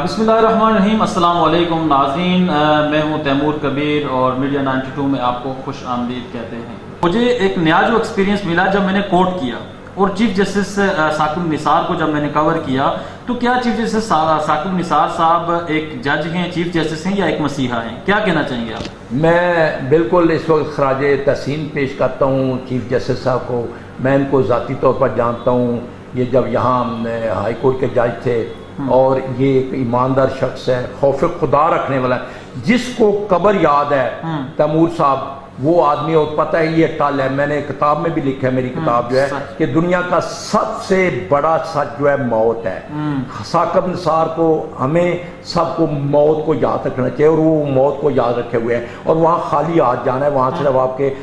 بسم اللہ الرحمن الرحیم۔ السلام علیکم ناظرین، میں ہوں تیمور کبیر اور میڈیا 92 میں آپ کو خوش آمدید کہتے ہیں۔ مجھے ایک نیا جو ایکسپیرینس ملا جب میں نے کوٹ کیا اور چیف جسٹس ثاقب نثار کو جب میں نے کور کیا، تو کیا چیف جسٹس ثاقب نثار صاحب ایک جج ہیں، چیف جسٹس ہیں یا ایک مسیحا ہیں؟ کیا کہنا چاہیں گے آپ؟ میں بالکل اس وقت خراج تحسین پیش کرتا ہوں چیف جسٹس صاحب کو۔ میں ان کو ذاتی طور پر جانتا ہوں، یہ جب یہاں ہائی کورٹ کے جج تھے، اور یہ ایک ایماندار شخص ہے، خوف خدا رکھنے والا ہے۔ جس کو قبر یاد ہے تیمور صاحب، وہ آدمی اور پتہ ہے یہ ٹل ہے۔ میں نے کتاب میں بھی لکھا ہے، میری کتاب جو ہے کہ دنیا کا سب سے بڑا سچ جو ہے موت ہے۔ ثاقب نثار کو، ہمیں سب کو موت کو یاد رکھنا چاہیے، اور وہ موت کو یاد رکھے ہوئے ہیں، اور وہاں خالی ہاتھ جانا ہے، وہاں صرف آپ کے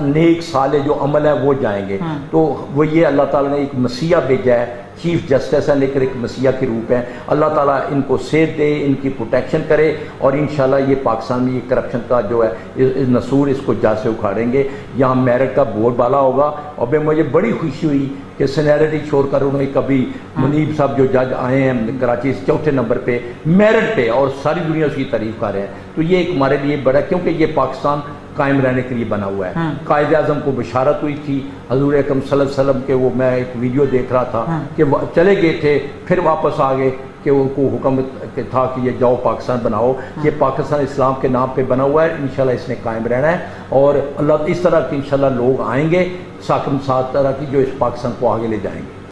نیک صالح جو عمل ہے وہ جائیں گے۔ تو وہ یہ اللہ تعالیٰ نے ایک مسیحا بھیجا ہے، چیف جسٹس ہے لیکن ایک مسیحا کے روپ ہے۔ اللہ تعالیٰ ان کو صحت دے، ان کی پروٹیکشن کرے، اور انشاءاللہ یہ پاکستان میں یہ کرپشن کا جو ہے نسور اس کو جا سے اکھاڑیں گے۔ یہاں میرٹ کا بورڈ بالا ہوگا، اور مجھے بڑی خوشی ہوئی کہ سینیرٹی چھوڑ کر انہوں نے کبھی منیب صاحب جو جج آئے ہیں کراچی سے 4تھے نمبر پہ میرٹ پہ، اور ساری دنیا اس کی تعریف کر رہے ہیں۔ تو یہ ایک ہمارے لیے بڑا، کیونکہ یہ پاکستان قائم رہنے کے لیے بنا ہوا ہے۔ قائد اعظم کو بشارت ہوئی تھی حضور اکرم صلی اللہ علیہ وسلم کے، وہ میں ایک ویڈیو دیکھ رہا تھا کہ وہ چلے گئے تھے، پھر واپس آ گئے، کہ ان کو حکم تھا کہ یہ جاؤ پاکستان بناؤ۔ یہ پاکستان اسلام کے نام پہ بنا ہوا ہے، انشاءاللہ اس نے قائم رہنا ہے، اور اللہ اس طرح کے انشاءاللہ لوگ آئیں گے ثاقب نثار طرح کی، جو اس پاکستان کو آگے لے جائیں گے۔